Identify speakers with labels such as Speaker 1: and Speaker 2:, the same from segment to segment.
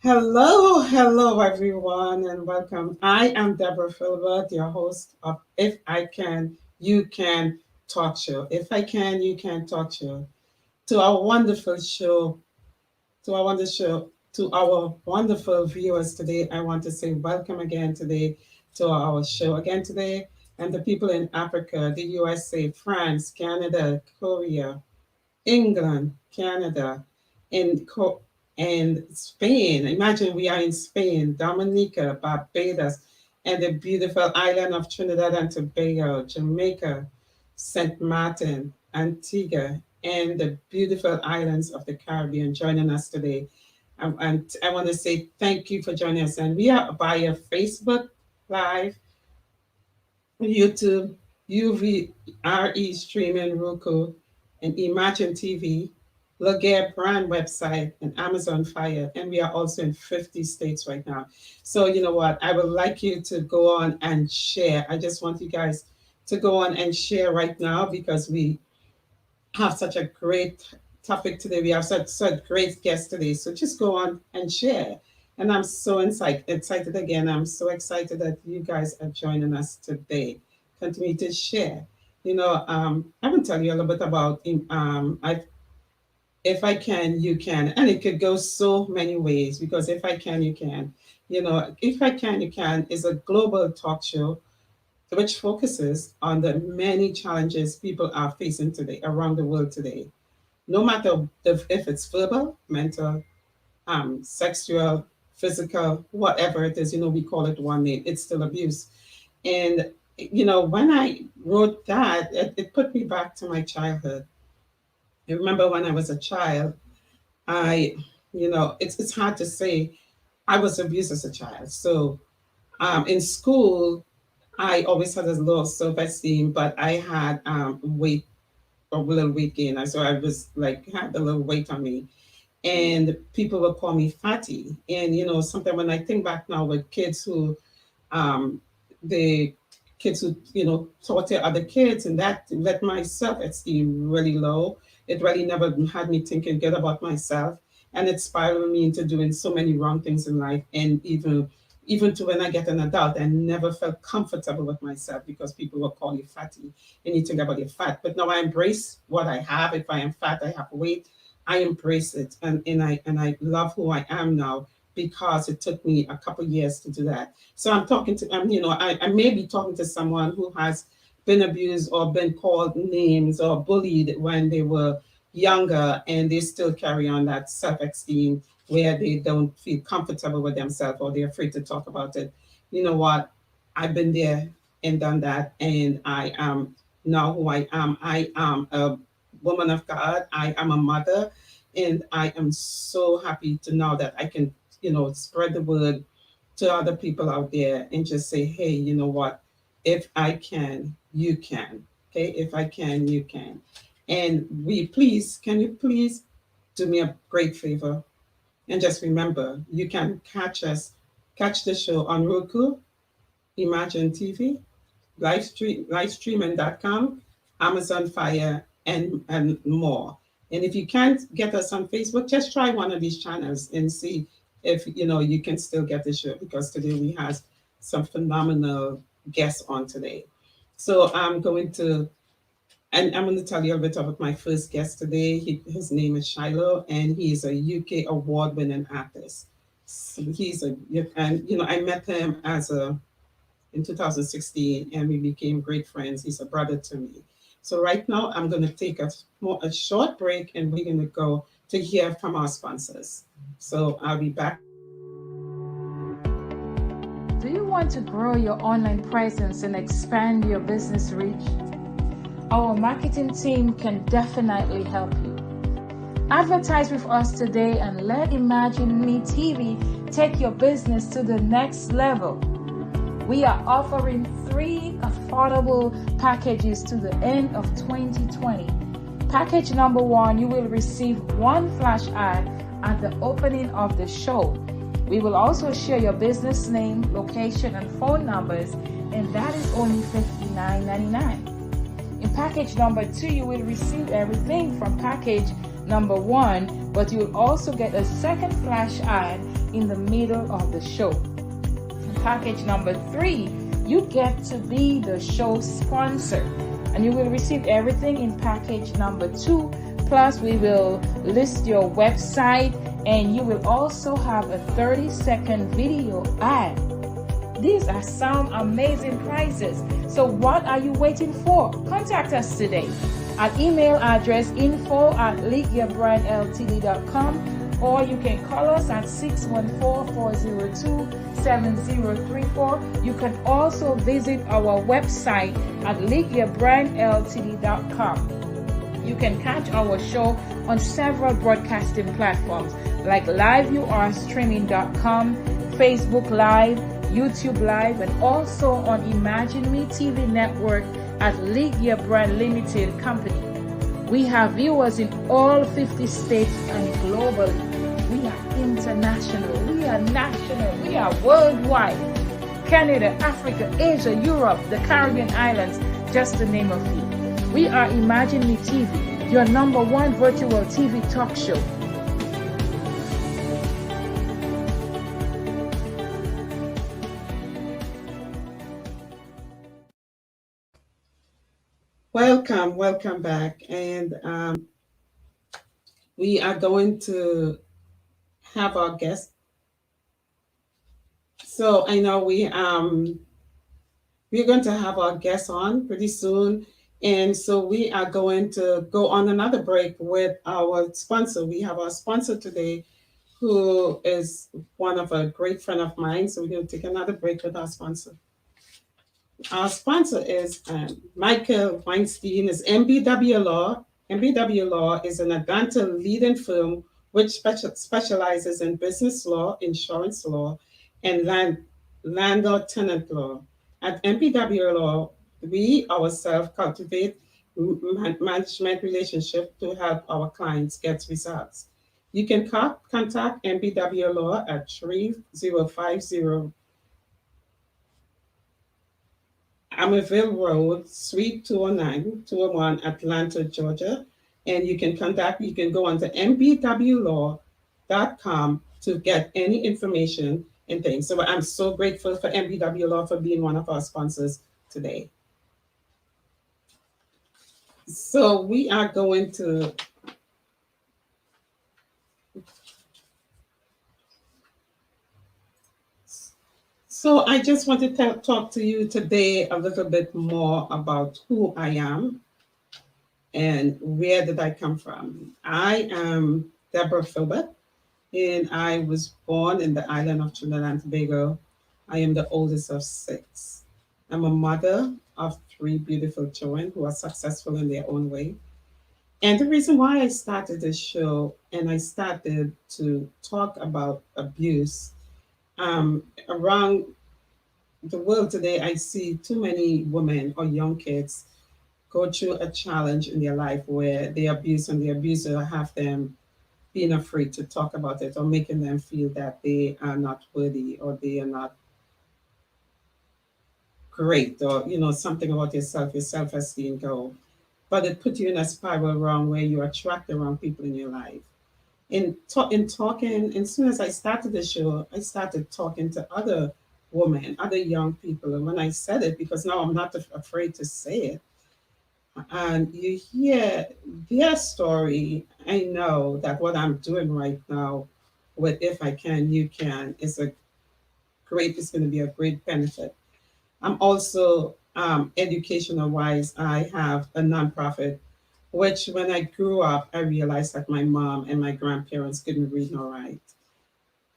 Speaker 1: Hello everyone, and welcome. I am Debra Philbert, your host of If I Can, You Can Talk Show. If I Can, You Can Talk Show. To our wonderful show, to our wonderful viewers today, I want to say welcome again today to our show again today, and the people in Africa, the USA, France, Canada, Korea, England, Canada, and and Spain. Imagine we are in Spain, Dominica, Barbados, and the beautiful island of Trinidad and Tobago, Jamaica, St. Martin, Antigua, and the beautiful islands of the Caribbean joining us today. And I want to say thank you for joining us. And we are via Facebook Live, YouTube, UVRE streaming, Roku, and Imagine TV, Laguerre brand website, and Amazon Fire. And we are also in 50 states right now. So, you know what? I would like you to go on and share. I just want you guys to go on and share right now because we have such a great topic today. We have such great guests today. So just go on and share. And I'm so excited again. I'm so excited that you guys are joining us today. Continue to share. I will tell you a little bit about if I can, you can, and it could go so many ways because if I can, you can. If I can, you can is a global talk show which focuses on the many challenges people are facing today around the world today, no matter if it's verbal, mental, sexual, physical, whatever it is. We call it one name. It's still abuse. And when I wrote that, it put me back to my childhood. I remember when I was a child, I, it's hard to say I was abused as a child. So in school, I always had a low self-esteem, but I had weight, a little weight gain. So I was like, had a little weight on me. And people would call me fatty. And, sometimes when I think back now with kids who, the kids who, taught their other kids, and that let my self-esteem really low. It really never had me thinking good about myself. And it spiraled me into doing so many wrong things in life. And even to when I get an adult, I never felt comfortable with myself because people will call you fatty and you think about your fat. But now I embrace what I have. If I am fat, I have weight, I embrace it, and I love who I am now because it took me a couple years to do that. So I'm talking to I may be talking to someone who has been abused or been called names or bullied when they were younger, and they still carry on that self-esteem where they don't feel comfortable with themselves or they're afraid to talk about it. You know what? I've been there and done that, and I am now who I am. I am a woman of God. I am a mother, and I am so happy to know that I can, spread the word to other people out there and just say, hey, you know what? If I can, you can. Okay, if I can, you can. And can you please do me a great favor? And just remember, you can catch the show on Roku, Imagine TV, livestreaming.com, Amazon Fire, and more. And if you can't get us on Facebook, just try one of these channels and see if you can still get the show, because today we have some phenomenal guests on today. So I'm going to tell you a bit about my first guest today. His name is Shylo, and he's a UK award-winning artist. So I met him in 2016, and we became great friends. He's a brother to me. So right now, I'm going to take a short break, and we're going to go to hear from our sponsors. So I'll be back.
Speaker 2: Do you want to grow your online presence and expand your business reach? Our marketing team can definitely help you. Advertise with us today and let Imagine Me TV take your business to the next level. We are offering 3 affordable packages to the end of 2020. Package number 1, you will receive 1 flash ad at the opening of the show. We will also share your business name, location, and phone numbers, and that is only $59.99. In package number 2, you will receive everything from package number 1, but you will also get a second flash ad in the middle of the show. Package number 3, you get to be the show sponsor, and you will receive everything in package number 2. Plus, we will list your website, and you will also have a 30-second video ad. These are some amazing prices. So what are you waiting for? Contact us today at email address info@leagueyourbrandltd.com, or you can call us at 614-402-7034. You can also visit our website at leagueyourbrandltd.com. You can catch our show on several broadcasting platforms like liveyouarestreaming.com, Facebook Live, YouTube Live, and also on Imagine Me TV network at League Your Brand Limited Company. We have viewers in all 50 states and globally. We are international, we are national, we are worldwide. Canada, Africa, Asia, Europe, the Caribbean islands, just to name a few. We are Imagine Me TV, your #1 virtual TV talk show.
Speaker 1: Welcome back. And we are going to have our guest. So I know we're going to have our guest on pretty soon. And so we are going to go on another break with our sponsor. We have our sponsor today, who is one of a great friend of mine. So we're going to take another break with our sponsor. Our sponsor is Michael Weinstein, is MBW Law. MBW Law is an Atlanta leading firm which specializes in business law, insurance law, and landlord tenant law. At MBW Law, we ourselves cultivate management relationship to help our clients get results. You can contact MBW Law at 3050 Amerville Road, Suite 209, 201, Atlanta, Georgia. And you can go on to mbwlaw.com to get any information and things. So I'm so grateful for MBW Law for being one of our sponsors today. So we are going to So I just want to talk to you today a little bit more about who I am and where did I come from. I am Debra Philbert, and I was born in the island of Trinidad and Tobago. I am the oldest of 6. I'm a mother of 3 beautiful children who are successful in their own way. And the reason why I started this show and I started to talk about abuse around the world today, I see too many women or young kids go through a challenge in their life where they abuse and the abuser have them being afraid to talk about it or making them feel that they are not worthy or they are not great or something about yourself, your self-esteem go. But it puts you in a spiral around where you attract the wrong people in your life. In talking, as soon as I started the show, I started talking to other women, other young people. And when I said it, because now I'm not afraid to say it, and you hear their story, I know that what I'm doing right now with If I Can, You Can it's going to be a great benefit. I'm also educational wise, I have a nonprofit, which when I grew up, I realized that my mom and my grandparents couldn't read nor write.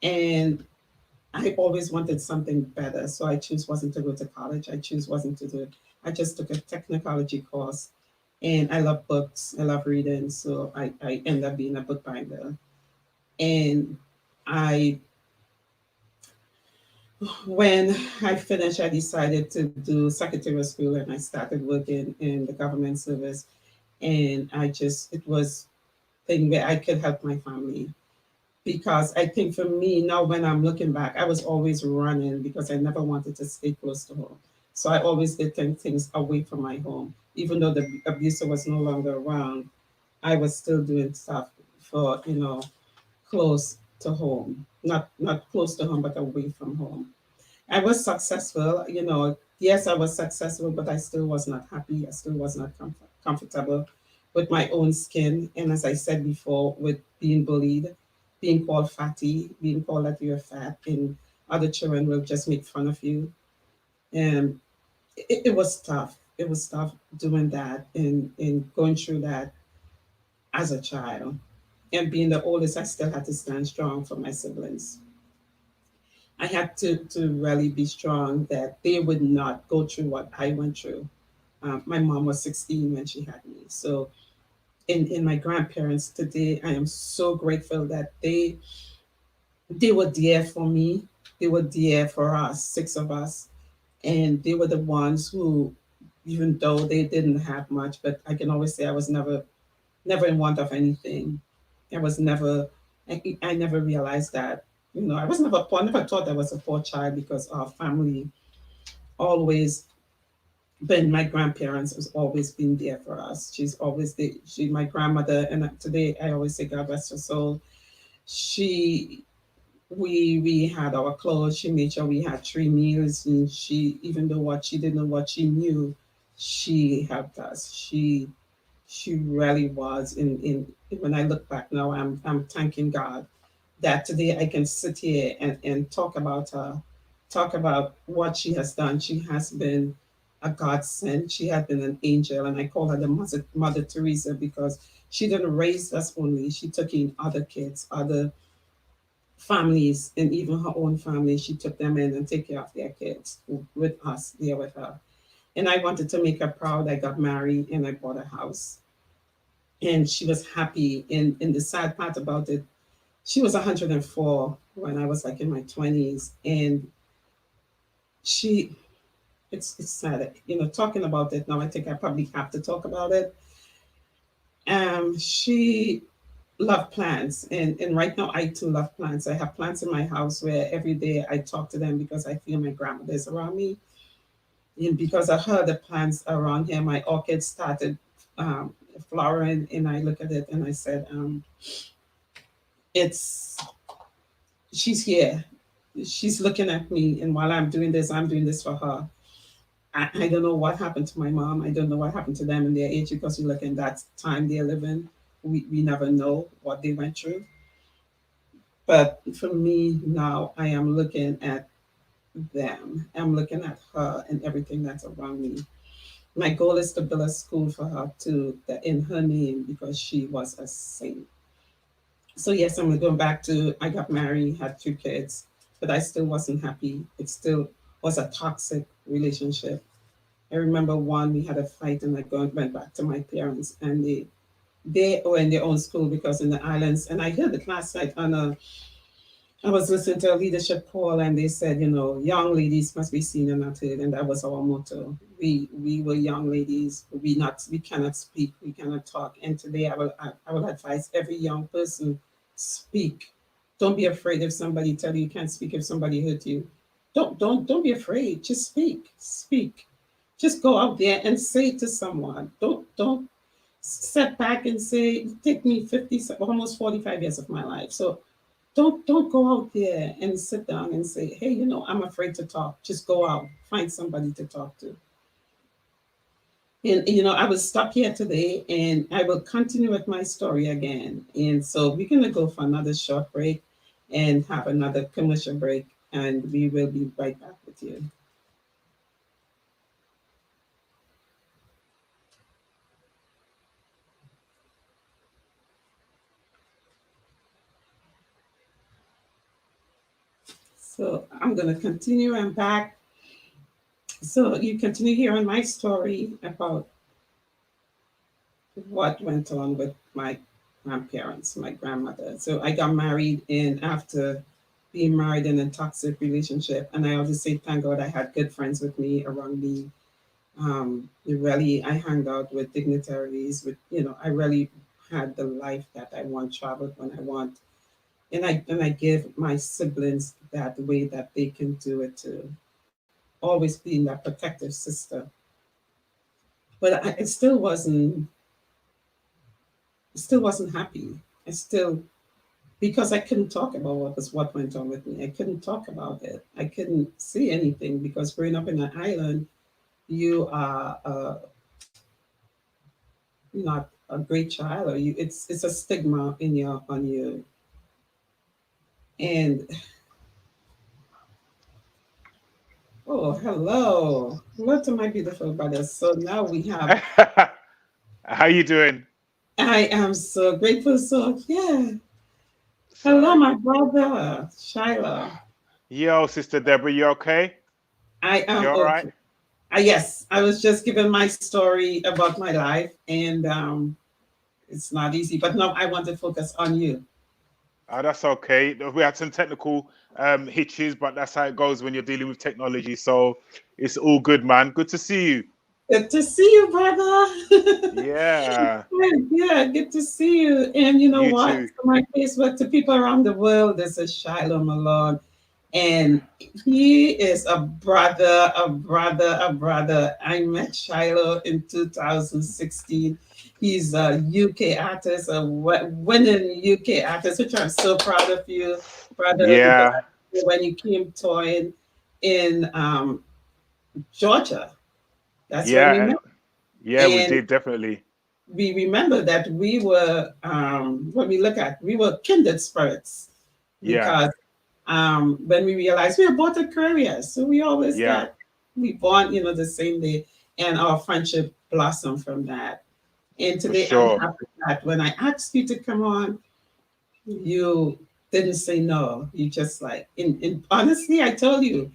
Speaker 1: And I always wanted something better. So I chose wasn't to go to college. I chose wasn't to do it. I just took a technology course and I love books. I love reading. So I ended up being a bookbinder. And I when I finished, I decided to do secretarial school and I started working in the government service. And it was a thing where I could help my family. Because I think for me, now when I'm looking back, I was always running because I never wanted to stay close to home. So I always did things away from my home. Even though the abuser was no longer around, I was still doing stuff for, close. to home, not close to home, but away from home. I was successful, yes, I was successful, but I still was not happy. I still was not comfortable with my own skin. And as I said before, with being bullied, being called fatty, being called that you're fat, and other children will just make fun of you. And it was tough. It was tough doing that and going through that as a child. And being the oldest, I still had to stand strong for my siblings. I had to really be strong that they would not go through what I went through. My mom was 16 when she had me. So, in my grandparents today, I am so grateful that they were there for me. They were there for us, six of us, and they were the ones who, even though they didn't have much, but I can always say I was never in want of anything. I was never, I never realized that. I was never poor. I never thought I was a poor child because our family always been, my grandparents has always been there for us. She's always my grandmother, and today I always say God rest her soul. She, we had our clothes. She made sure we had 3 meals, and she, even though what she didn't know what she knew, she helped us. She really was. In when I look back now, I'm thanking God that today I can sit here and talk about her, talk about what she has done. She has been a godsend. She had been an angel, and I call her the Mother Teresa because she didn't raise us only. She took in other kids, other families, and even her own family. She took them in and take care of their kids with us there with her. And I wanted to make her proud. I got married and I bought a house. And she was happy. And the sad part about it, she was 104 when I was like in my 20s. And she, it's sad, talking about it now. I think I probably have to talk about it. She loved plants, and right now I too love plants. I have plants in my house where every day I talk to them because I feel my grandmother is around me. And because I heard the plants around here, my orchids started flowering, and I look at it and I said, it's she's here. She's looking at me, and while I'm doing this for her. I don't know what happened to my mom. I don't know what happened to them in their age because you look in that time they're living. We never know what they went through. But for me now, I am looking at them. I'm looking at her and everything that's around me. My goal is to build a school for her to that in her name because she was a saint. So yes, I'm going back to I got married, had 2 kids, but I still wasn't happy. It still was a toxic relationship. I remember one, we had a fight and went back to my parents and they were in their own school because in the islands, and I heard it last night on I was listening to a leadership call and they said, young ladies must be seen and not heard, and that was our motto. We were young ladies. We cannot speak, we cannot talk. And today I will advise every young person, speak. Don't be afraid if somebody tell you you can't speak if somebody hurt you. Don't be afraid. Just speak. Speak. Just go out there and say it to someone. Don't sit back and say it take me 50 almost 45 years of my life. So don't go out there and sit down and say, hey, I'm afraid to talk. Just go out, find somebody to talk to. And I was stuck here today and I will continue with my story again. And so we're gonna go for another short break and have another commercial break, and we will be right back with you. So I'm gonna continue. I'm back. So you continue hearing my story about what went on with my grandparents, my grandmother. So I got married, and after being married in a toxic relationship, and I always say, thank God I had good friends with me around me. Really, I hung out with dignitaries. I really had the life that I want, traveled when I want, and I give my siblings that way that they can do it too. Always being that protective sister, but it still wasn't happy. I still because I couldn't talk about what went on with me. I couldn't talk about it. I couldn't see anything because growing up in an island, you are not a great child, or you it's a stigma in your on you. And oh, hello to my beautiful brothers. So now we have.
Speaker 3: How you doing?
Speaker 1: I am so grateful. So yeah, hello,
Speaker 3: Sorry.
Speaker 1: my brother Shylo.
Speaker 3: Yo, Sister Deborah, you okay?
Speaker 1: I
Speaker 3: You
Speaker 1: am
Speaker 3: all right?
Speaker 1: okay. Yes, I was just giving my story about my life, and it's not easy. But now I want to focus on you.
Speaker 3: That's okay. We had some technical hitches, but that's how it goes when you're dealing with technology. So it's all good, man. Good to see you.
Speaker 1: Good to see you, brother.
Speaker 3: Yeah,
Speaker 1: Yeah, good to see you. And you know
Speaker 3: you
Speaker 1: what?
Speaker 3: too.
Speaker 1: To my Facebook, to people around the world, this is Shylo Melone. And he is a brother, a brother, a brother. I met Shylo in 2016. He's a UK artist, a winning UK artist, which I'm so proud of you, brother, because
Speaker 3: Yeah,
Speaker 1: when you came touring in Georgia, that's when we
Speaker 3: yeah,
Speaker 1: met.
Speaker 3: yeah. We
Speaker 1: And
Speaker 3: did definitely.
Speaker 1: we remember that we were, when we look at, we were kindred spirits
Speaker 3: Yeah,
Speaker 1: because when we realized we were both Aquarius, so we always
Speaker 3: yeah,
Speaker 1: got, we born, the same day, and our friendship blossomed from that. And
Speaker 3: for
Speaker 1: today I'm
Speaker 3: sure.
Speaker 1: happy that when I asked you to come on, you didn't say no. You just like, honestly, I told you,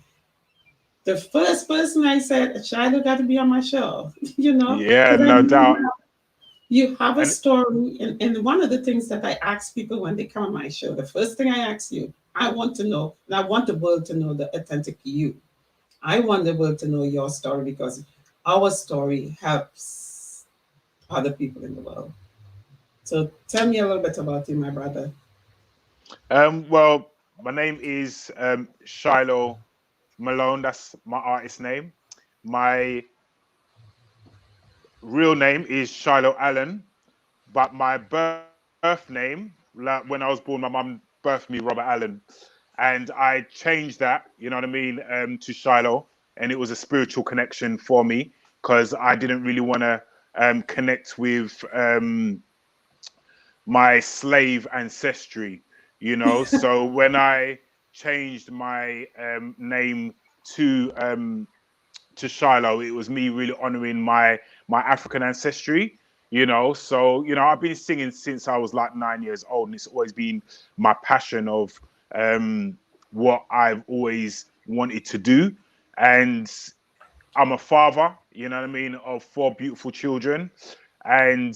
Speaker 1: the first person I said, Shiloh got to be on my show,
Speaker 3: Yeah,
Speaker 1: because I
Speaker 3: no
Speaker 1: knew
Speaker 3: doubt.
Speaker 1: you have a
Speaker 3: And
Speaker 1: story. And one of the things that I ask people when they come on my show, the first thing I ask you, I want to know, and I want the world to know the authentic you. I want the world to know your story because our story helps other people in the world. So tell me a little bit about you, my brother.
Speaker 3: well, my name is Shylo Malone. That's my artist name. My real name is Shiloh Allen, but my birth name, like when I was born, my mum birthed me Robert Allen, and I changed that, you know what I mean, to Shiloh, and it was a spiritual connection for me because I didn't really want to connect with my slave ancestry, you know. So when I changed my name to um, to Shiloh, it was me really honoring my African ancestry, you know. So I've been singing since I was like 9 years old, and it's always been my passion of um, what I've always wanted to do. And I'm a father, you know what I mean, of four beautiful children, and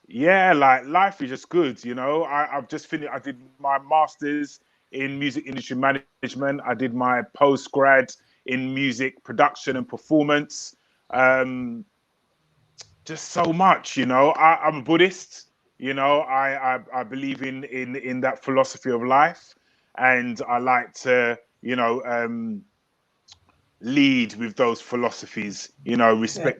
Speaker 3: yeah, like life is just good, you know. I've just finished. I did my masters in music industry management. I did my postgrad in music production and performance. Um, just so much, you know. I'm a Buddhist, you know. I believe in that philosophy of life, and I like to, lead with those philosophies, you know,
Speaker 1: Yeah.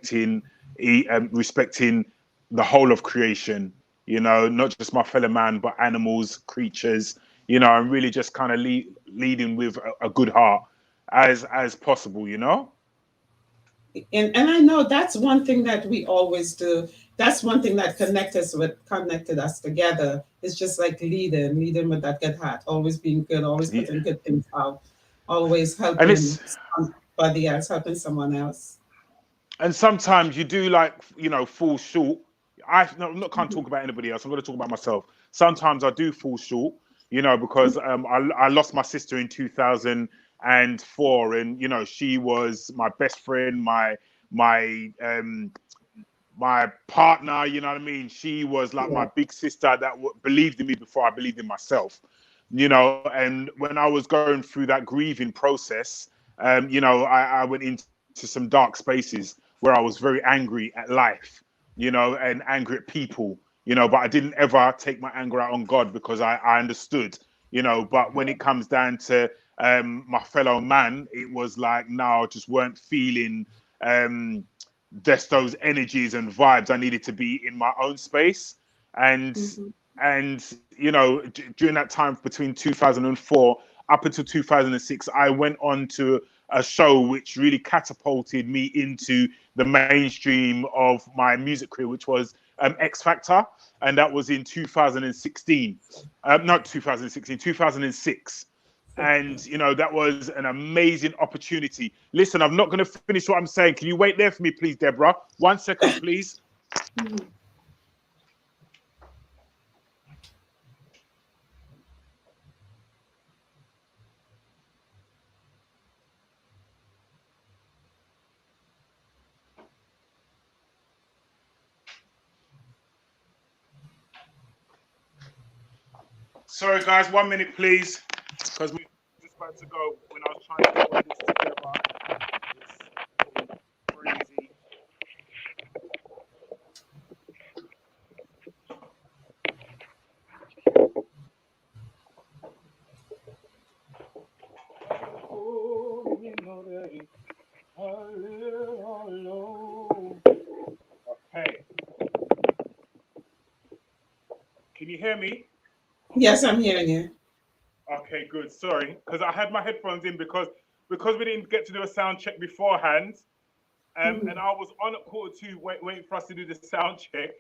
Speaker 3: respecting the whole of creation, you know, not just my fellow man, but animals, creatures, you know, and really just kind of leading with a good heart as possible, you know.
Speaker 1: And I know that's one thing that we always do. That's one thing that connected us together. It's just like leading with that good heart, always being good, always
Speaker 3: Yeah.
Speaker 1: putting good things out, always
Speaker 3: And
Speaker 1: helping
Speaker 3: it's
Speaker 1: somebody else, helping someone else.
Speaker 3: and sometimes you do, like, fall short. I'm not can't talk about anybody else. I'm going to talk about myself. Sometimes I do fall short, you know, because I lost my sister in 2004, and she was my best friend, my partner. You know what I mean? She was like
Speaker 1: Yeah.
Speaker 3: my big sister that believed in me before I believed in myself. And when I was going through that grieving process, I went into some dark spaces where I was very angry at life, and angry at people, but I didn't ever take my anger out on God because I understood, but when it comes down to my fellow man, it was like, no, I just weren't feeling um, just those energies and vibes. I needed to be in my own space. And
Speaker 1: Mhm.
Speaker 3: And during that time between 2004 up until 2006, I went on to a show which really catapulted me into the mainstream of my music career, which was X Factor, and that was in 2016. Not 2016, 2006. And that was an amazing opportunity. Listen, I'm not going to finish what I'm saying. Can you wait there for me, please, Deborah? 1 second, please.
Speaker 1: Mhm.
Speaker 3: Sorry, guys, 1 minute, please, because we just about to go when I was trying to get all this together. It's crazy. Oh, you know that I live alone. Okay, can you hear me?
Speaker 1: Yes, I'm hearing you.
Speaker 3: Okay, good. Sorry, because I had my headphones in because we didn't get to do a sound check beforehand. And
Speaker 1: Mhm.
Speaker 3: I was on at quarter two, waiting for us to do the sound check.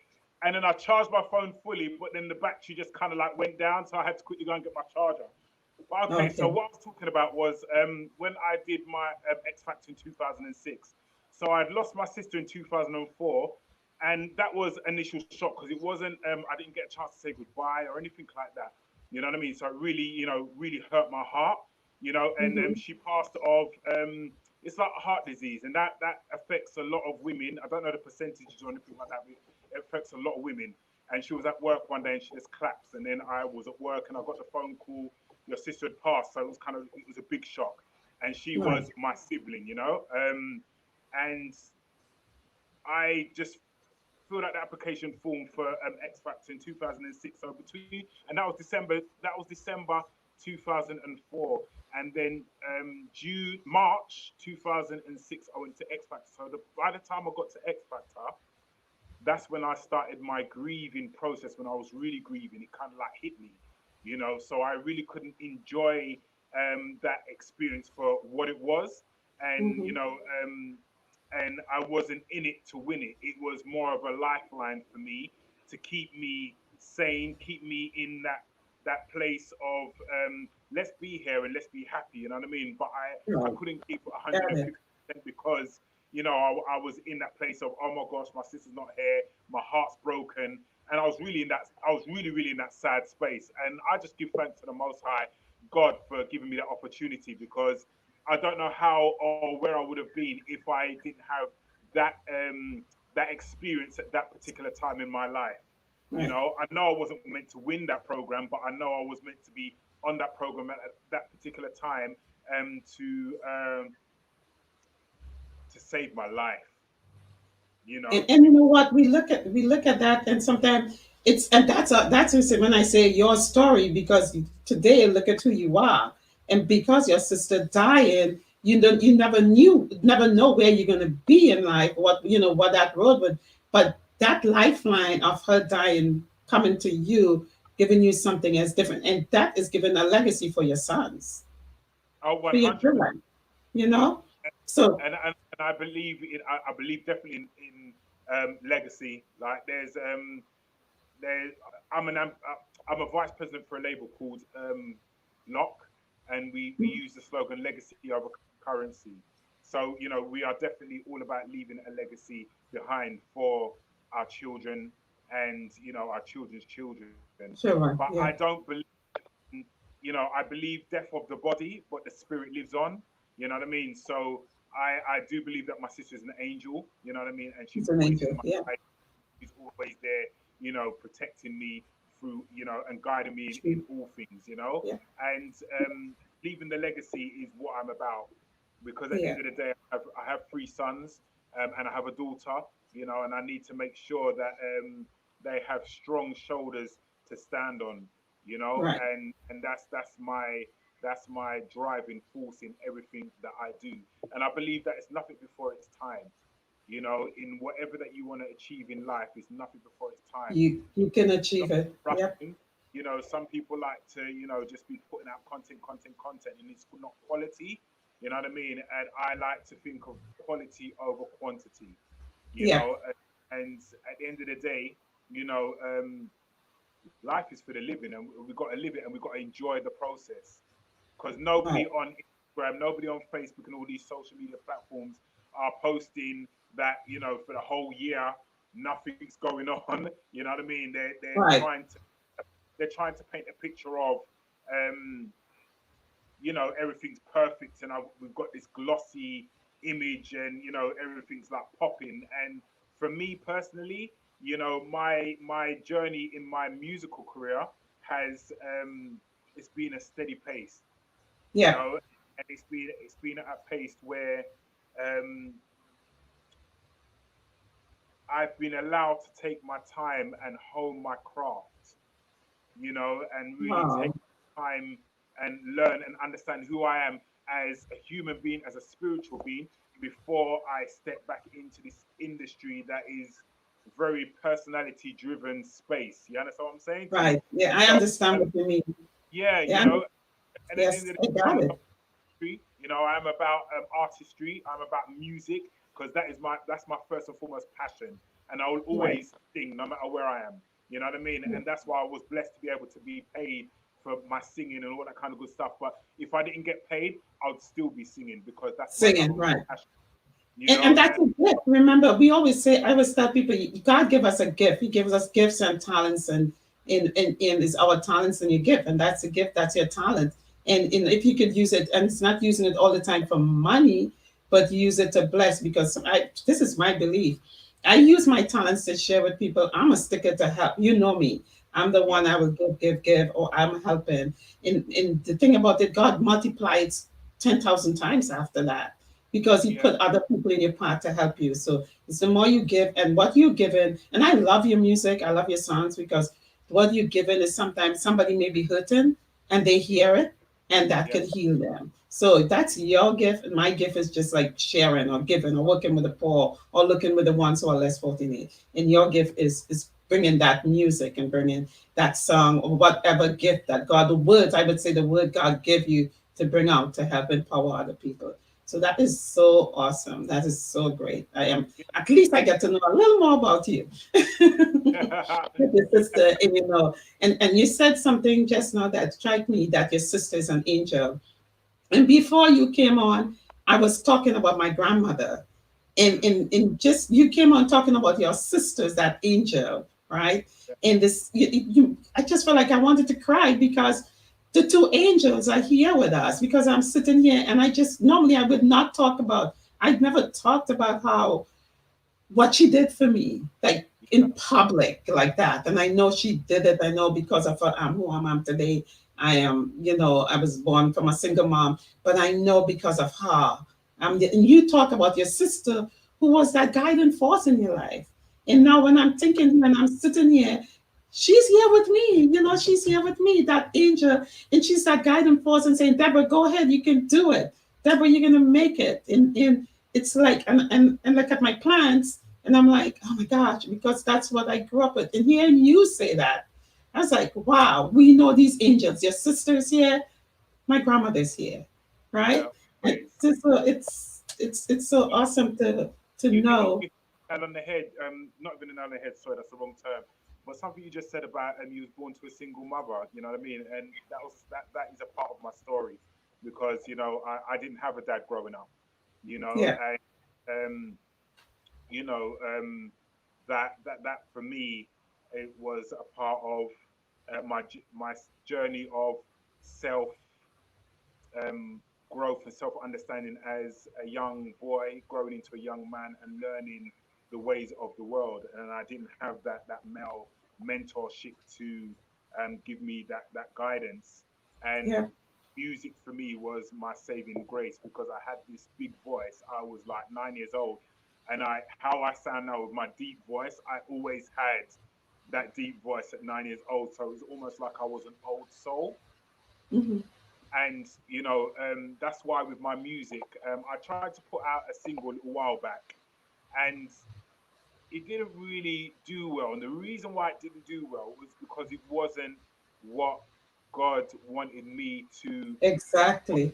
Speaker 3: And then I charged my phone fully, but then the battery just kind of like went down, so I had to quickly go and get my charger. But okay, so
Speaker 1: Okay.
Speaker 3: what I was talking about was when I did my X Factor in 2006. So I'd lost my sister in 2004, and that was initial shock because it wasn't. I didn't get a chance to say goodbye or anything like that. You know what I mean? So it really, really hurt my heart. And
Speaker 1: Mhm.
Speaker 3: she passed of. It's like heart disease, and that affects a lot of women. I don't know the percentages or anything like that, but it affects a lot of women. And she was at work one day and she just collapsed. And then I was at work and I got the phone call, your sister had passed, so it was a big shock. And she
Speaker 1: Right.
Speaker 3: was my sibling. And I just filled out the application form for X Factor in 2006. So and that was December 2004. And then March 2006, I went to X Factor. So by the time I got to X Factor, that's when I started my grieving process. When I was really grieving, it kind of like hit me. So I really couldn't enjoy that experience for what it was, and
Speaker 1: Mhm.
Speaker 3: and I wasn't in it to win it. It was more of a lifeline for me to keep me sane, keep me in that place of let's be here and let's be happy. You know what I mean? But I
Speaker 1: Right.
Speaker 3: couldn't give
Speaker 1: Got it.
Speaker 3: 150% because I was in that place of, oh my gosh, my sister's not here, my heart's broken, and I was really, really in that sad space. And I just give thanks to the Most High God for giving me that opportunity because I don't know how or where I would have been if I didn't have that experience at that particular time in my life.
Speaker 1: Right.
Speaker 3: I know I wasn't meant to win that program, but I know I was meant to be on that program at that particular time um, to um, to save my life.
Speaker 1: And you know what, we look at that, and sometimes and that's when I say your story, because today look at who you are, and because your sister dying, you never know where you're going to be in life, what that road would, but that lifeline of her dying coming to you, giving you something as different, and that is giving a legacy for your sons,
Speaker 3: Oh,
Speaker 1: for your
Speaker 3: 100%.
Speaker 1: children, you know so.
Speaker 3: And I believe I believe definitely in legacy. Like there's I'm a vice president for a label called Lock, and we use the slogan "Legacy over currency." So we are definitely all about leaving a legacy behind for our children and our children's children. But
Speaker 1: Sure.
Speaker 3: I
Speaker 1: Yeah.
Speaker 3: don't believe I believe death of the body, but the spirit lives on. You know what I mean? So I do believe that my sister's an angel. You know what I mean? And she's
Speaker 1: It's an
Speaker 3: always in
Speaker 1: angel.
Speaker 3: my
Speaker 1: Yeah.
Speaker 3: life. She's always there. Protecting me through. And guiding me in
Speaker 1: True.
Speaker 3: all things.
Speaker 1: Yeah.
Speaker 3: And leaving the legacy is what I'm about. Because at the
Speaker 1: Yeah.
Speaker 3: end of the day, I have three sons and I have a daughter. And I need to make sure that they have strong shoulders to stand on.
Speaker 1: Right.
Speaker 3: And that's my driving force in everything that I do. And I believe that it's nothing before its time. in whatever that you want to achieve in life, is nothing before its time.
Speaker 1: You can
Speaker 3: Not
Speaker 1: achieve it. Yep.
Speaker 3: rushing. Some people like to, just be putting out content, and it's not quality. You know what I mean? And I like to think of quality over quantity. You
Speaker 1: Yeah.
Speaker 3: know, and at the end of the day, life is for the living, and we've got to live it, and we've got to enjoy the process. Because nobody
Speaker 1: Right.
Speaker 3: on Instagram, nobody on Facebook, and all these social media platforms are posting that, for the whole year nothing's going on. You know what I mean? They're
Speaker 1: Right.
Speaker 3: trying to paint a picture of, um, everything's perfect, and we've got this glossy image, and everything's like popping. And for me personally, my journey in my musical career has, it's been a steady pace,
Speaker 1: Yeah.
Speaker 3: and it's been at a pace where, um, I've been allowed to take my time and hone my craft, and really take
Speaker 1: Wow.
Speaker 3: time and learn and understand who I am as a human being, as a spiritual being, before I step back into this industry that is very personality driven space. You understand what I'm saying to you?
Speaker 1: Right. Yeah, I
Speaker 3: So,
Speaker 1: understand what you mean.
Speaker 3: yeah,
Speaker 1: Yeah.
Speaker 3: and at the end
Speaker 1: Yes,
Speaker 3: of the
Speaker 1: I
Speaker 3: day, I'm
Speaker 1: got
Speaker 3: about
Speaker 1: it.
Speaker 3: artistry. I'm about, artistry. I'm about music, because that's my first and foremost passion, and I will
Speaker 1: Right.
Speaker 3: always sing no matter where I am. You know what I mean? And that's why I was blessed to be able to be paid for my singing and all that kind of good stuff. But if I didn't get paid, I would still be singing, because that's my
Speaker 1: Singing.
Speaker 3: love and my
Speaker 1: Right.
Speaker 3: passion.
Speaker 1: And that's a gift. Remember, we always say, I always tell people, God give us a gift. He gives us gifts and talents, and in is our talents and your gift, and that's a gift. That's your talent. And if you could use it, and it's not using it all the time for money, but use it to bless. Because this is my belief. I use my talents to share with people. I'm a sticker to help. You know me. I'm the
Speaker 3: Yeah,
Speaker 1: one I will give, or I'm helping. And the thing about it, God multiplies 10,000 times after that, because he
Speaker 3: yeah,
Speaker 1: put other people in your path to help you. So it's the more you give, and what you given. And I love your music. I love your songs, because what you given is sometimes somebody may be hurting and they hear it, and that
Speaker 3: yeah,
Speaker 1: could heal them. So that's your gift. And my gift is just like sharing or giving or working with the poor or looking with the ones who are less fortunate. And your gift is bringing that music and bringing that song or whatever gift that God, the words, I would say the word God give you to bring out to help empower other people. So that is so awesome. That is so great. I am, at least I get to know a little more about you.
Speaker 3: yeah,
Speaker 1: Your sister, and and you said something just now that struck me, that your sister is an angel. And before you came on, I was talking about my grandmother. And just you came on talking about your sisters, that angel, right? And this, I just felt like I wanted to cry, because the two angels are here with us, because I'm sitting here, and I just, normally I would not talk about, I'd never talked about how, what she did for me, like in public like that. And I know she did it. I know because of her, I'm who I am today. I am, I was born from a single mom, but I know because of her. And you talk about your sister, who was that guiding force in your life. And now when I'm thinking, when I'm sitting here, she's here with me, she's here with me, that angel. And she's that guiding force and saying, Deborah, go ahead, you can do it. Deborah, you're going to make it. And it's like, and look at my plants, and I'm like, oh my gosh, because that's what I grew up with. And hearing you say that, I was like, wow, we know these angels. Your sister's here, my grandmother's here,
Speaker 3: yeah.
Speaker 1: right? And
Speaker 3: Praise.
Speaker 1: it's so
Speaker 3: You,
Speaker 1: awesome to
Speaker 3: you hit
Speaker 1: know.
Speaker 3: you hit the nail on the head. Not even a nail on the head. Sorry, that's the wrong term. But something you just said about, you was born to a single mother. You know what I mean? And that is a part of my story, because I didn't have a dad growing up.
Speaker 1: Yeah,
Speaker 3: And um, you know that for me, it was a part of, my journey of self, um, growth and self understanding as a young boy, growing into a young man and learning the ways of the world. And I didn't have that male mentorship to, give me that guidance. And
Speaker 1: yeah,
Speaker 3: music for me was my saving grace, because I had this big voice. I was like 9 years old, and how I sound now with my deep voice, I always had that deep voice at 9 years old. So it was almost like I was an old soul.
Speaker 1: hmm,
Speaker 3: And that's why with my music, I tried to put out a single a little while back, and it didn't really do well. And the reason why it didn't do well was because it wasn't what God wanted me to.
Speaker 1: Exactly.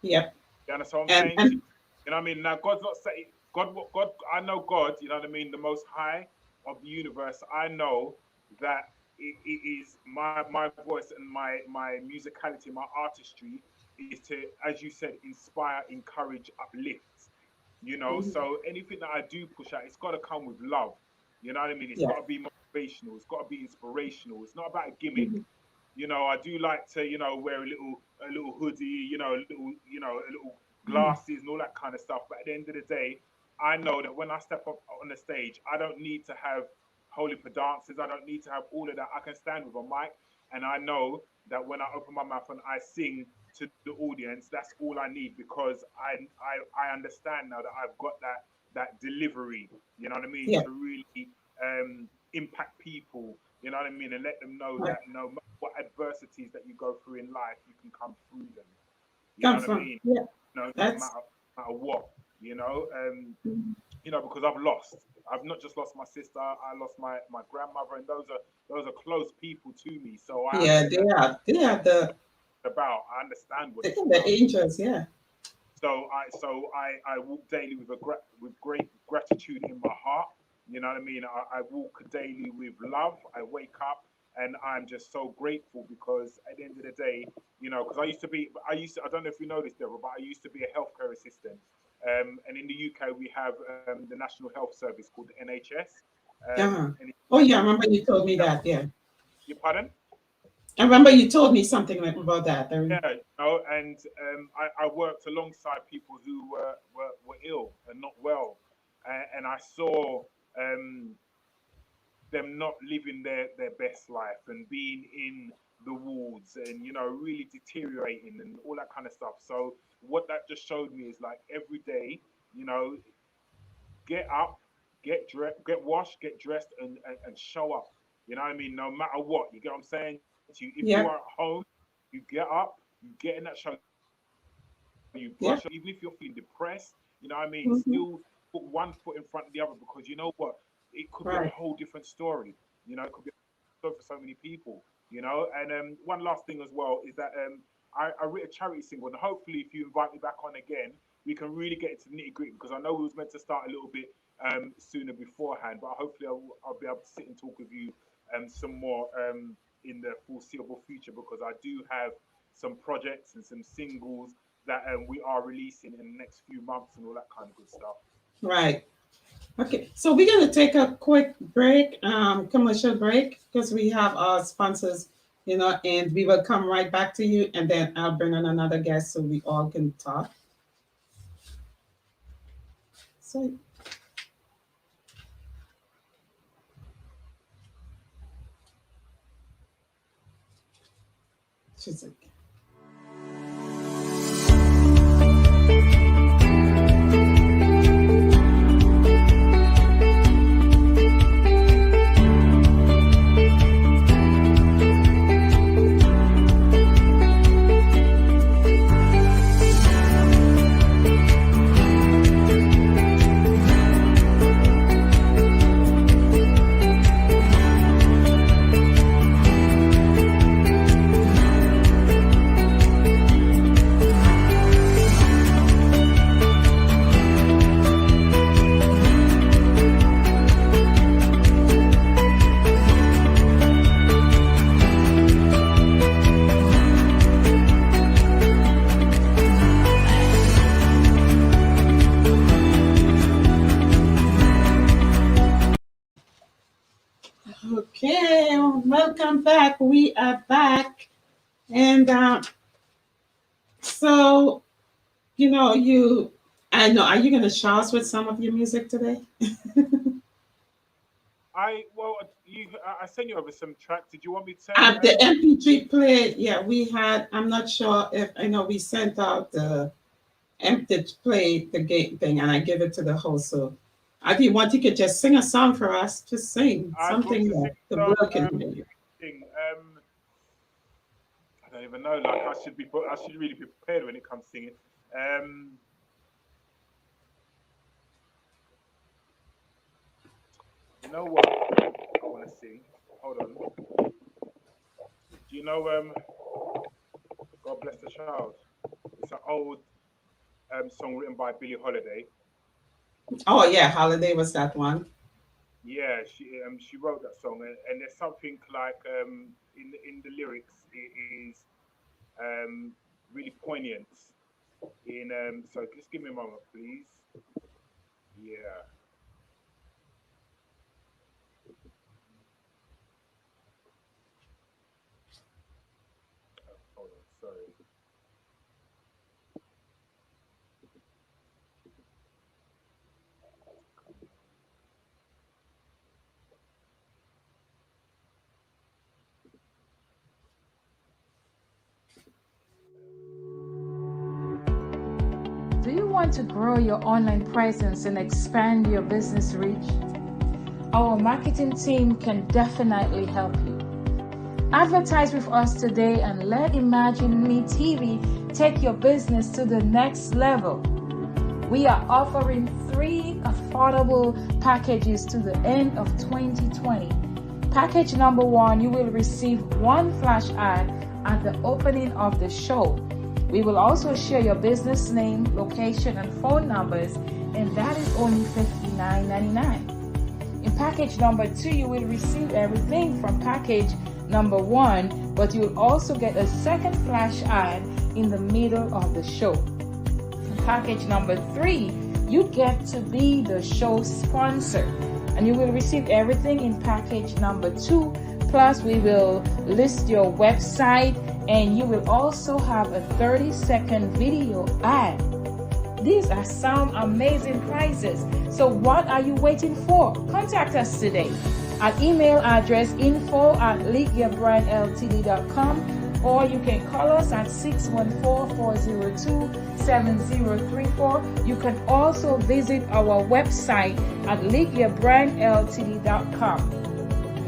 Speaker 1: Yep.
Speaker 3: You understand what I'm
Speaker 1: And
Speaker 3: saying to you?
Speaker 1: and
Speaker 3: You know what I mean? Now God's not saying God. God, I know God. You know what I mean? The Most High of the universe. I know that it is my voice and my musicality, my artistry is to, as you said, inspire, encourage, uplift. You know,
Speaker 1: mhm,
Speaker 3: so anything that I do push out, it's got to come with love. You know what I mean? It's
Speaker 1: yeah.
Speaker 3: got to be motivational. It's got to be inspirational. It's not about a gimmick.
Speaker 1: Mhm,
Speaker 3: You know, I do like to, wear a little hoodie, a little
Speaker 1: mhm,
Speaker 3: glasses and all that kind of stuff. But at the end of the day, I know that when I step up on the stage, I don't need to have holy for dances. I don't need to have all of that. I can stand with a mic, and I know that when I open my mouth and I sing to the audience, that's all I need because I understand now that I've got that delivery. You know what I mean?
Speaker 1: yeah.
Speaker 3: To really impact people. You know what I mean? And let them know
Speaker 1: Right.
Speaker 3: that no matter what adversities that you go through in life, you can come through them. You know
Speaker 1: Come
Speaker 3: what I
Speaker 1: from.
Speaker 3: mean?
Speaker 1: Yeah.
Speaker 3: No
Speaker 1: That's
Speaker 3: matter what. You know,
Speaker 1: mhm.
Speaker 3: because I've lost. I've not just lost my sister. I lost my grandmother, and those are close people to me. So I
Speaker 1: Yeah,
Speaker 3: understand
Speaker 1: they are the
Speaker 3: what it's about. I understand what
Speaker 1: they
Speaker 3: it's
Speaker 1: are the
Speaker 3: about.
Speaker 1: angels, yeah.
Speaker 3: So I walk daily with with great gratitude in my heart. You know what I mean? I walk daily with love. I wake up and I'm just so grateful because at the end of the day, because I don't know if you know this, Deborah, but I used to be a healthcare assistant. And in the UK, we have the National Health Service called the NHS.
Speaker 1: Uh-huh.
Speaker 3: And it's
Speaker 1: Oh
Speaker 3: like
Speaker 1: yeah, I remember you told me
Speaker 3: yeah,
Speaker 1: that, yeah.
Speaker 3: you pardon?
Speaker 1: I remember you told me something about that.
Speaker 3: Yeah, and I worked alongside people who were ill and not well, and I saw um, them not living their best life and being in the wards and really deteriorating and all that kind of stuff. So what that just showed me is like every day, you know, get up, get washed, get dressed, and show up. You know what I mean? No matter what, you get what I'm saying to you. If you are at
Speaker 1: Yep,
Speaker 3: home, you get up, you get in that show, you brush up, you brush up, even if you're feeling
Speaker 1: yep.
Speaker 3: depressed. You know what I mean? Still
Speaker 1: Hmm.
Speaker 3: put one foot in front of the other because you know what? It could be a whole
Speaker 1: Right.
Speaker 3: different story. It could be a story for so many people. And one last thing as well is that I wrote a charity single, and hopefully, if you invite me back on again, we can really get into nitty gritty because I know we was meant to start a little bit sooner beforehand, but hopefully I'll be able to sit and talk with you some more in the foreseeable future because I do have some projects and some singles that we are releasing in the next few months and all that kind of good stuff.
Speaker 1: Right. Okay. So we're gonna take a quick break, commercial break, because we have our sponsors, and we will come right back to you, and then I'll bring on another guest so we all can talk. So she's like, okay, welcome back. We are back, and so I know. Are you gonna show us with some of your music today?
Speaker 3: I sent you over some tracks. Did you want me to send?
Speaker 1: At the MP3 play, yeah, we had. I'm not sure if I know we sent out the empty play the game thing, and I give it to the host. So, if you want, you could just sing a song for us. Just sing
Speaker 3: I want
Speaker 1: something
Speaker 3: to sing
Speaker 1: that the
Speaker 3: a song.
Speaker 1: world can hear you.
Speaker 3: Thing. I don't even know. Like I should really be prepared when it comes to singing. Um, You know what I want to sing? Hold on. Do you know God Bless the Child? It's an old song written by Billie Holiday.
Speaker 1: Oh yeah, Holiday was that one.
Speaker 3: Yeah, she wrote that song, and there's something like in the lyrics. It is um, really poignant. In so just give me a moment, please. Yeah, hold on, sorry.
Speaker 2: Do you want to grow your online presence and expand your business reach? Our marketing team can definitely help you. Advertise with us today and let Imagine Me TV take your business to the next level. We are offering 3 affordable packages to the end of 2020. Package number 1, you will receive 1 flash ad at the opening of the show. We will also share your business name, location, and phone numbers, and that is only $59.99. In package number 2, you will receive everything from package number 1, but you will also get a second flash ad in the middle of the show. In package number 3, you get to be the show sponsor, and you will receive everything in package number 2. Plus, we will list your website, and you will also have a 30-second video ad. These are some amazing prices. So what are you waiting for? Contact us today at email address info@leagueyourbrandltd.com, or you can call us at 614-402-7034. You can also visit our website at leagueyourbrandltd.com.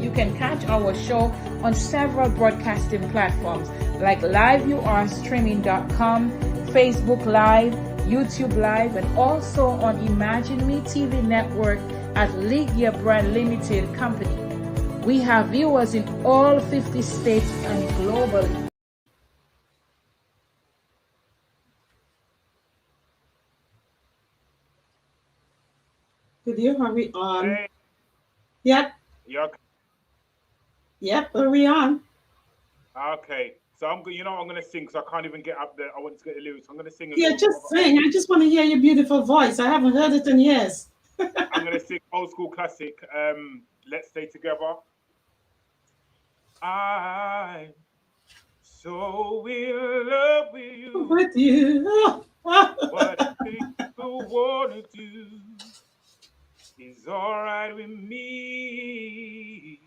Speaker 2: You can catch our show on several broadcasting platforms like liveyourstreaming.com, Facebook Live, YouTube Live, and also on Imagine Me TV network at League Your Brand Limited Company. We have viewers in all 50 states and globally.
Speaker 1: Did you hurry on?
Speaker 3: Hey,
Speaker 1: Yep,
Speaker 3: yeah,
Speaker 1: yep, hurry on.
Speaker 3: okay. So I'm you know what I'm gonna sing because I can't even get up there. I want to get the lyrics. I'm gonna sing a
Speaker 1: Yeah,
Speaker 3: little bit of
Speaker 1: just
Speaker 3: an old.
Speaker 1: sing. I just want to hear your beautiful voice. I haven't heard it in years.
Speaker 3: I'm gonna sing old school classic. Let's Stay Together. I'm so in love with you.
Speaker 1: With you.
Speaker 3: Whatever you wanna do is alright with me.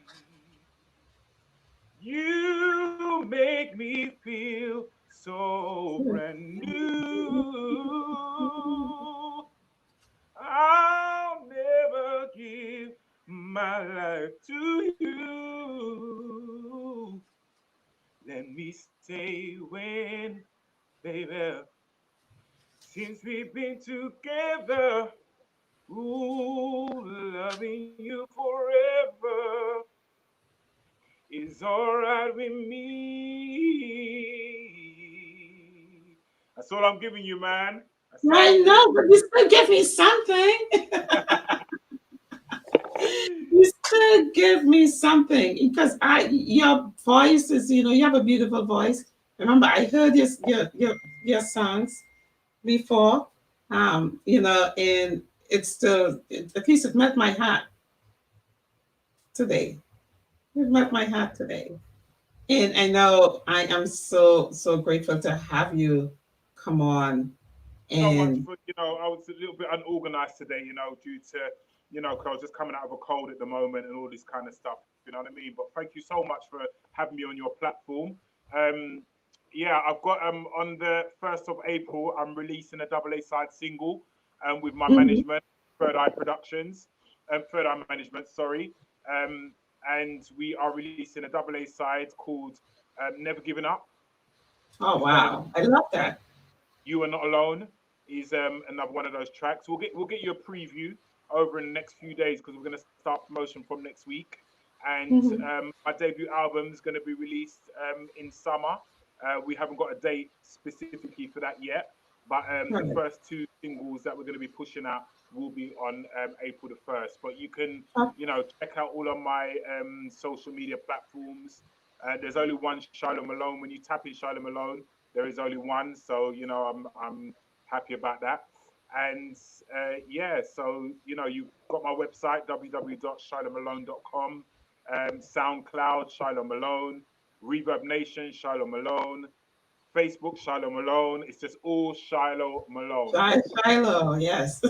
Speaker 3: You make me feel so brand new. I'll never give my life to you. Let me stay when, baby, since we've been together. Ooh, loving you forever is alright with me. That's all I'm giving you, man. That's all
Speaker 1: I
Speaker 3: I'm giving
Speaker 1: know, but you still give me something. You still give me something because your voice is, you have a beautiful voice. Remember, I heard your songs before, and it's still, at least it met my heart today. It met my heart today. And I know I am so grateful to have you come on.
Speaker 3: so much
Speaker 1: And
Speaker 3: for I was a little bit unorganized today, due to because I was just coming out of a cold at the moment and all this kind of stuff. You know what I mean? But thank you so much for having me on your platform. Um, yeah, I've got on the 1st of April, I'm releasing a double A side single with my
Speaker 1: mhm.
Speaker 3: management, Third Eye Productions, Third Eye Management, sorry. And we are releasing a double A side called Never Giving Up.
Speaker 1: Oh
Speaker 3: It's one of the
Speaker 1: wow. I love that.
Speaker 3: You Are Not Alone is another one of those tracks. We'll get you a preview over in the next few days because we're going to start promotion from next week. And
Speaker 1: Mhm.
Speaker 3: my debut album is going to be released in summer. We haven't got a date specifically for that yet, but the
Speaker 1: Right.
Speaker 3: first two singles that we're going to be pushing out will be on April the 1st. But you can,
Speaker 1: Uh,
Speaker 3: check out all of my social media platforms. There's only one Shylo Malone. When you tap in Shylo Malone, there is only one. So, I'm happy about that. And yeah, so you've got my website www.shylomalone.com, SoundCloud Shylo Malone, Reverb Nation Shylo Malone, Facebook Shylo Malone. It's just all Shylo Malone.
Speaker 1: Shiloh, yes.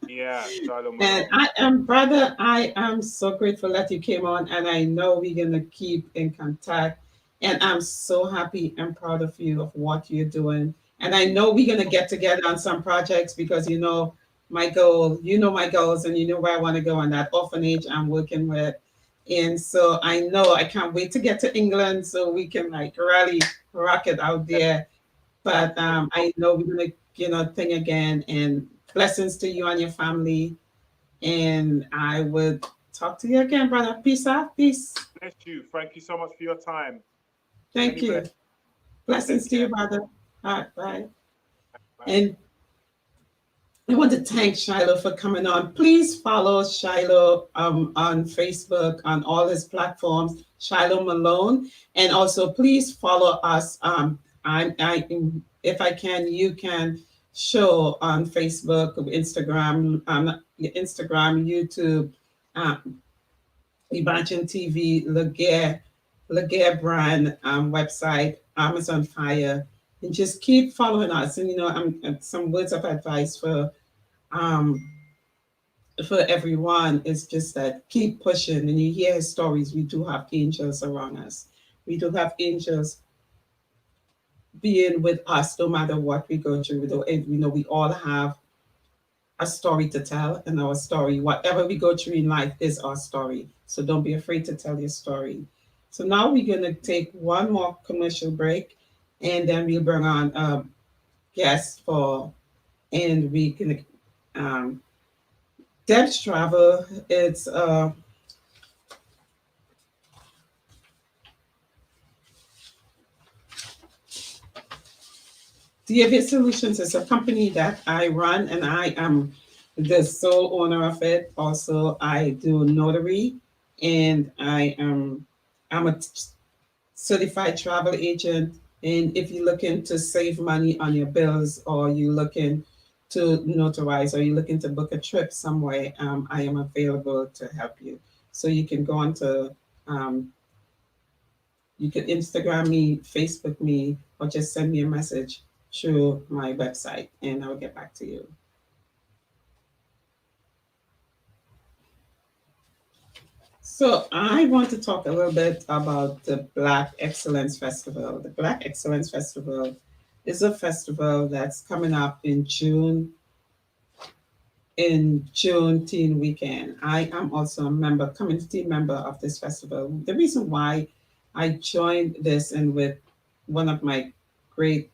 Speaker 3: Yeah, Shylo
Speaker 1: And
Speaker 3: Malone.
Speaker 1: I am, brother, I am so grateful that you came on, and I know we're going to keep in contact. And I'm so happy and proud of you of what you're doing. And I know we're going to get together on some projects because my goal, my goals, and you know where I want to go on that orphanage I'm working with. And so I know I can't wait to get to England so we can like really rock it out there. But I know we're going to, thing again. And blessings to you and your family, and I would talk to you again, brother. Peace out. Peace.
Speaker 3: Bless you. Thank you so much for your time.
Speaker 1: Thank
Speaker 3: Many
Speaker 1: you.
Speaker 3: blessings.
Speaker 1: Blessings
Speaker 3: Take
Speaker 1: to you,
Speaker 3: care.
Speaker 1: brother. All right, bye.
Speaker 3: Bye.
Speaker 1: And I want to thank Shylo for coming on. Please follow Shylo on Facebook, on all his platforms, Shylo Malone. And also, please follow us. If I can, you can show on Facebook, Instagram, YouTube, um, Imagine TV, Laguerre brand website, Amazon Fire, and just keep following us. And some words of advice um, for everyone is just that keep pushing. And you hear his stories. We do have angels around us. We do have angels being with us no matter what we go through. We all have a story to tell, and our story, whatever we go through in life, is our story. So don't be afraid to tell your story. So now we're going to take one more commercial break, and then we'll bring on guests and we can, Deb's Travel. It's DFA Solutions is a company that I run, and I am the sole owner of it. Also, I do notary, and I'm a certified travel agent. And if you're looking to save money on your bills, or you're looking to notarize, or you're looking to book a trip somewhere, I am available to help you. So you can go on to, you can Instagram me, Facebook me, or just send me a message through my website, and I'll get back to you. So I want to talk a little bit about the Black Excellence Festival. The Black Excellence Festival is a festival that's coming up in June teen weekend. I am also a community member of this festival. The reason why I joined this, and with one of my great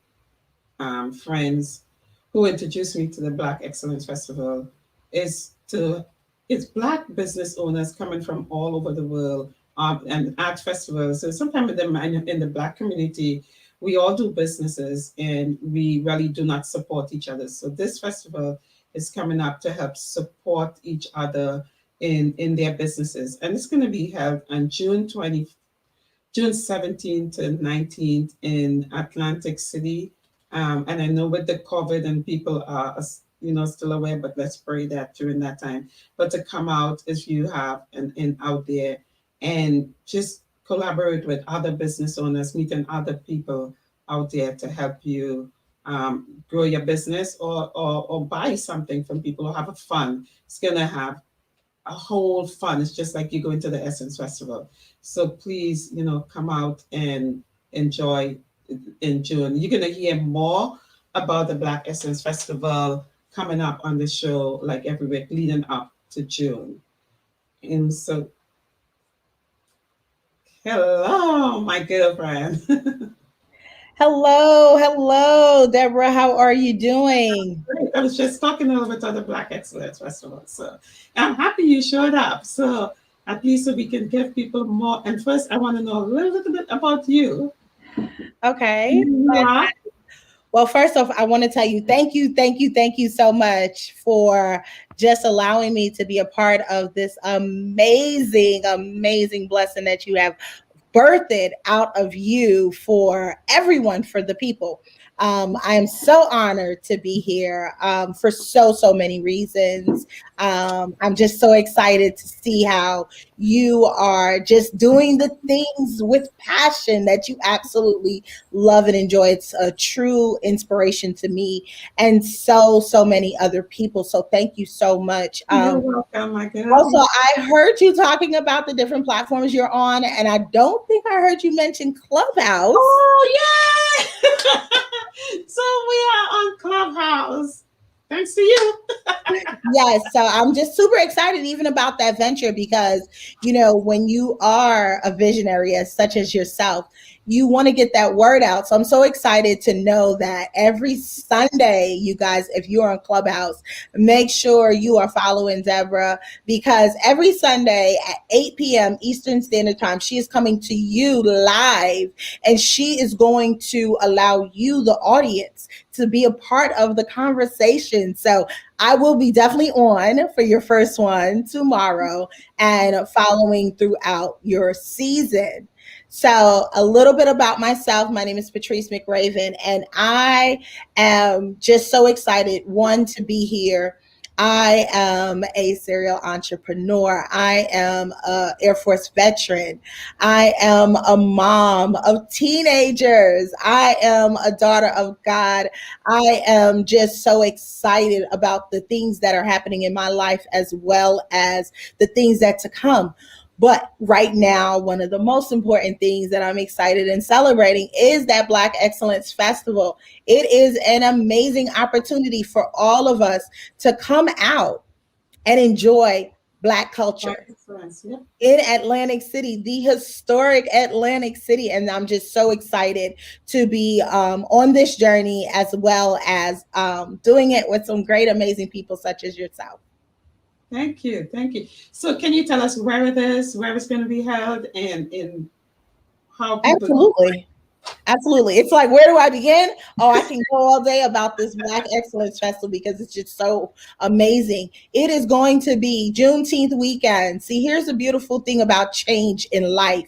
Speaker 1: friends who introduced me to the Black Excellence Festival, is to it's Black business owners coming from all over the world, and art festivals. So sometimes in the Black community, we all do businesses and we really do not support each other. So this festival is coming up to help support each other in their businesses, and it's going to be held on June 17th to 19th in Atlantic City. And I know with the COVID and people are, still aware, but let's pray that during that time. But to come out if you have and out there and just collaborate with other business owners, meeting other people out there to help you grow your business, or buy something from people, or have a fun. It's going to have a whole fun. It's just like you go into the Essence Festival. So please, come out and enjoy in June. You're gonna hear more about the Black Essence Festival coming up on the show, like every week leading up to June. And so, hello, my girlfriend.
Speaker 4: Hello, hello, Deborah. How are you doing?
Speaker 1: I was just talking a little bit of the Black Excellence Festival. So I'm happy you showed up. So at least so we can give people more. And first, I want to know a little bit about you.
Speaker 4: Okay.
Speaker 1: You are.
Speaker 4: Well, first off, I want to tell you thank you, thank you, thank you so much for just allowing me to be a part of this amazing, amazing blessing that you have birthed out of you for everyone, for the people. I am so honored to be here for so many reasons. I'm just so excited to see how you are just doing the things with passion that you absolutely love and enjoy. It's a true inspiration to me and so many other people. So thank you so much.
Speaker 1: You're welcome, my girl.
Speaker 4: Also, I heard you talking about the different platforms you're on, and I don't think I heard you mention Clubhouse.
Speaker 1: Oh, yeah. So we are on Clubhouse. Thanks to you.
Speaker 4: Yes, so I'm just super excited even about that venture because, you know, when you are a visionary as such as yourself, you want to get that word out. So I'm so excited to know that every Sunday, you guys, if you're on Clubhouse, make sure you are following Debra because every Sunday at 8 p.m. Eastern Standard Time, she is coming to you live and she is going to allow you, the audience, to be a part of the conversation. So I will be definitely on for your first one tomorrow and following throughout your season. So, a little bit about myself. My name is Patrice McRavin, and I am just so excited, one, to be here. I am a serial entrepreneur. I am an Air Force veteran. I am a mom of teenagers. I am a daughter of God. I am just so excited about the things that are happening in my life as well as the things that to come. But right now, one of the most important things that I'm excited and celebrating is that Black Excellence Festival. It is an amazing opportunity for all of us to come out and enjoy Black culture
Speaker 1: Excellence. Yeah.
Speaker 4: in Atlantic City, the historic Atlantic City. And I'm just so excited to be on this journey as well as doing it with some great, amazing people such as yourself.
Speaker 1: Thank you. Thank you. So can you tell us where it is, where it's going to be held, and in how people.
Speaker 4: Absolutely. Absolutely. It's like, where do I begin? Oh, I can go all day about this Black Excellence Festival because it's just so amazing. It is going to be Juneteenth weekend. See, here's the beautiful thing about change in life.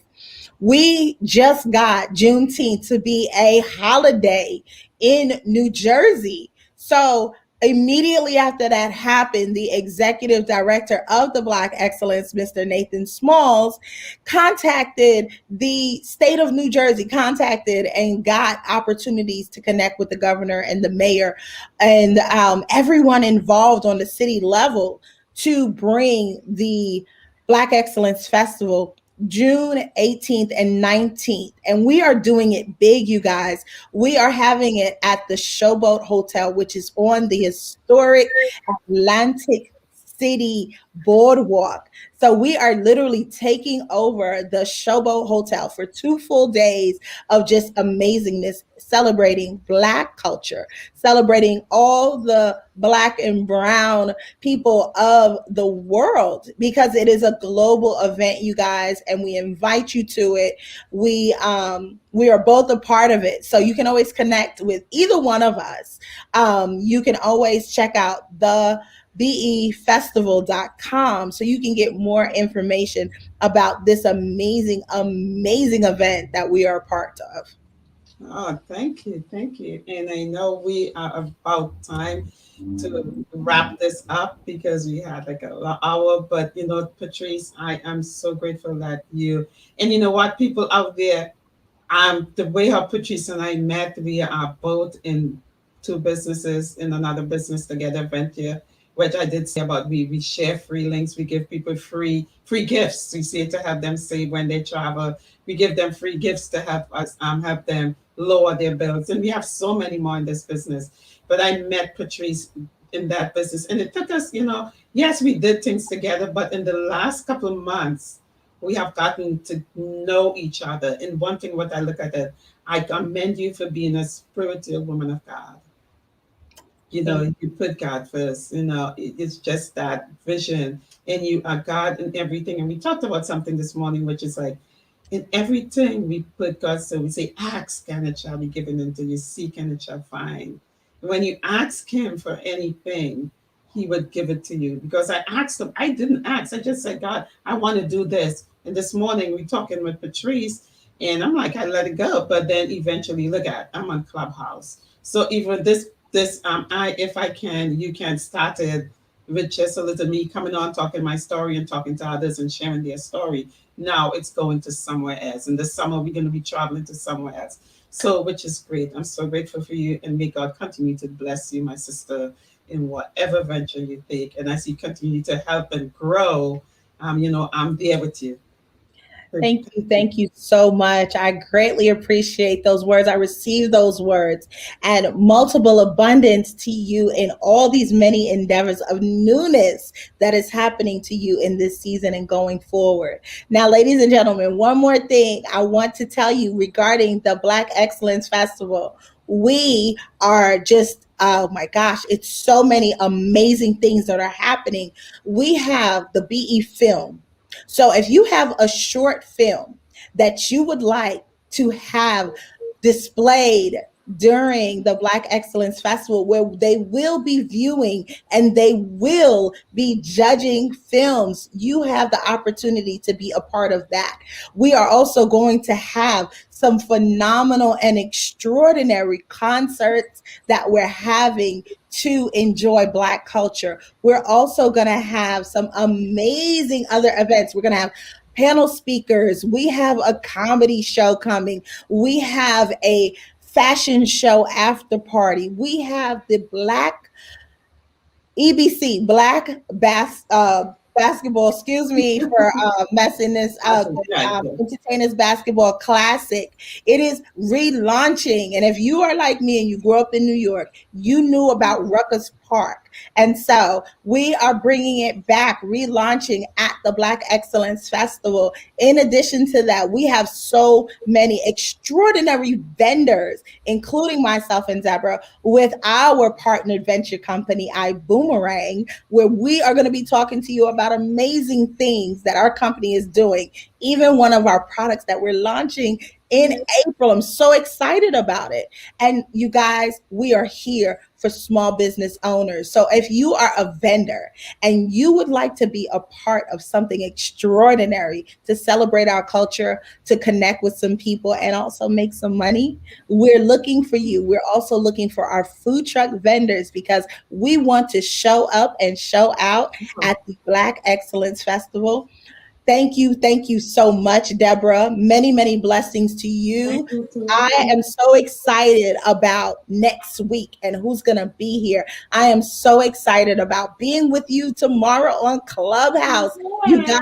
Speaker 4: We just got Juneteenth to be a holiday in New Jersey. So immediately after that happened, the executive director of the Black Excellence, Mr. Nathan Smalls, contacted the state of New Jersey, contacted and got opportunities to connect with the governor and the mayor and everyone involved on the city level to bring the Black Excellence Festival June 18th and 19th. And we are doing it big, you guys. We are having it at the Showboat Hotel, which is on the historic Atlantic City Boardwalk. So we are literally taking over the Showboat Hotel for 2 full days of just amazingness, celebrating Black culture, celebrating all the Black and brown people of the world, because it is a global event, you guys, and we invite you to it. We are both a part of it, so you can always connect with either one of us. You can always check out the befestival.com so you can get more information about this amazing, amazing event that we are a part of.
Speaker 1: Oh, thank you. Thank you. And I know we are about time to wrap this up because we had like an hour. But, Patrice, I am so grateful that you, and you know what, people out there, the way how Patrice and I met, we are both in two businesses, in another business together, Venture, which I did say about we share free links, we give people free gifts. We say to have them save when they travel. We give them free gifts to help us help them lower their bills. And we have so many more in this business. But I met Patrice in that business. And it took us, yes, we did things together, but in the last couple of months, we have gotten to know each other. And one thing, what I look at it, I commend you for being a spiritual woman of God. You put God first. It's just that vision, and you are God in everything. And we talked about something this morning, which is like, in everything we put God. So we say, ask and it shall be given unto you, seek and it shall find. When you ask Him for anything, He would give it to you. Because I asked Him, I didn't ask. I just said, God, I want to do this. And this morning we talking with Patrice, and I'm like, I let it go. But then eventually, look at, I'm on Clubhouse. So even this I if I can, you can started with just a little me coming on, talking my story and talking to others and sharing their story. Now it's going to somewhere else. In the summer, we're going to be traveling to somewhere else. So, which is great. I'm so grateful for you, and may God continue to bless you, my sister, in whatever venture you take. And as you continue to help and grow, I'm there with you. So,
Speaker 4: Thank you. Thank you so much. I greatly appreciate those words. I receive those words, and multiple abundance to you in all these many endeavors of newness that is happening to you in this season and going forward. Now, ladies and gentlemen, one more thing I want to tell you regarding the Black Excellence Festival. We are just, oh my gosh, it's so many amazing things that are happening. We have the BE film. So if you have a short film that you would like to have displayed during the Black Excellence Festival, where they will be viewing and they will be judging films, you have the opportunity to be a part of that. We are also going to have some phenomenal and extraordinary concerts that we're having to enjoy Black culture. We're also going to have some amazing other events. We're going to have panel speakers. We have a comedy show coming. We have a fashion show after party. We have the Black EBC, Basketball, excuse me for messing this up,
Speaker 1: awesome. Yeah,
Speaker 4: Entertainers Basketball Classic. It is relaunching. And if you are like me and you grew up in New York, you knew about Ruckus Park. And so we are bringing it back, relaunching at the Black Excellence Festival. In addition to that, we have so many extraordinary vendors, including myself and Deborah, with our partnered venture company, iBoomerang, where we are going to be talking to you about amazing things that our company is doing. Even one of our products that we're launching in April. I'm so excited about it. And you guys, we are here for small business owners. So if you are a vendor and you would like to be a part of something extraordinary to celebrate our culture, to connect with some people, and also make some money, we're looking for you. We're also looking for our food truck vendors because we want to show up and show out at the Black Excellence Festival. Thank you so much, Deborah. Many, many blessings to you.
Speaker 1: thank you too.
Speaker 4: I am so excited about next week and who's going to be here. I am so excited about being with you tomorrow on Clubhouse. You guys,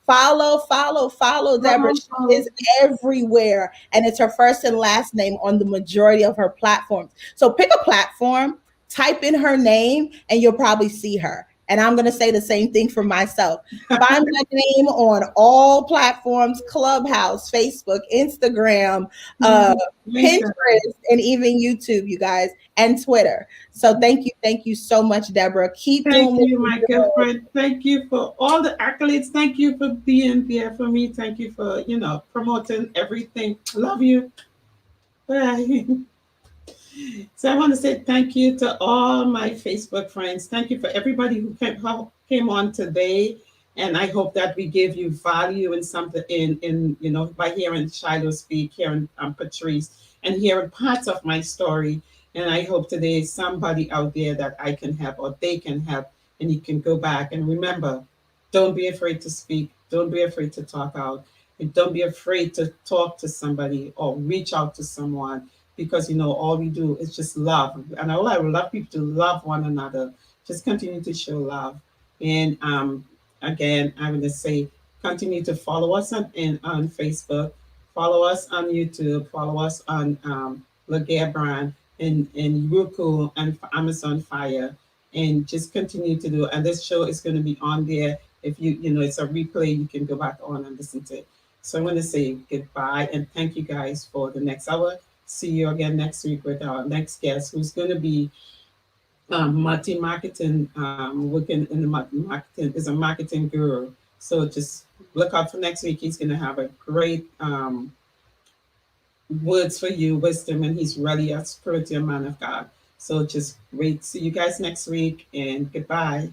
Speaker 4: follow Deborah. She is everywhere, and it's her first and last name on the majority of her platforms. So pick a platform, type in her name, and you'll probably see her. And I'm going to say the same thing for myself. Find my name on all platforms: Clubhouse, Facebook, Instagram, Pinterest, and even YouTube, you guys, and Twitter. So thank you so much, Deborah. Keep
Speaker 1: Thank
Speaker 4: doing what
Speaker 1: you,
Speaker 4: you're
Speaker 1: my good
Speaker 4: doing.
Speaker 1: friend. Thank you for all the accolades. Thank you for being there for me. Thank you for, promoting everything. Love you. Bye. So I want to say thank you to all my Facebook friends. Thank you for everybody who came on today. And I hope that we gave you value in something by hearing Shylo speak, hearing Patrice, and hearing parts of my story. And I hope today somebody out there that I can help or they can help, and you can go back and remember, don't be afraid to speak. Don't be afraid to talk out. And don't be afraid to talk to somebody or reach out to someone, because all we do is just love. And I would love people to love one another. Just continue to show love. And again, I'm going to say, continue to follow us on Facebook, follow us on YouTube, follow us on Laguerre Brand and Roku and Amazon Fire, and just continue to do. And this show is going to be on there. If it's a replay, you can go back on and listen to it. So I'm going to say goodbye and thank you guys for the next hour. See you again next week with our next guest, who's going to be multi-marketing, working in the marketing, is a marketing guru. So just look out for next week. He's going to have a great words for you, wisdom, and he's really a spiritual man of God. So just wait. See you guys next week, and goodbye.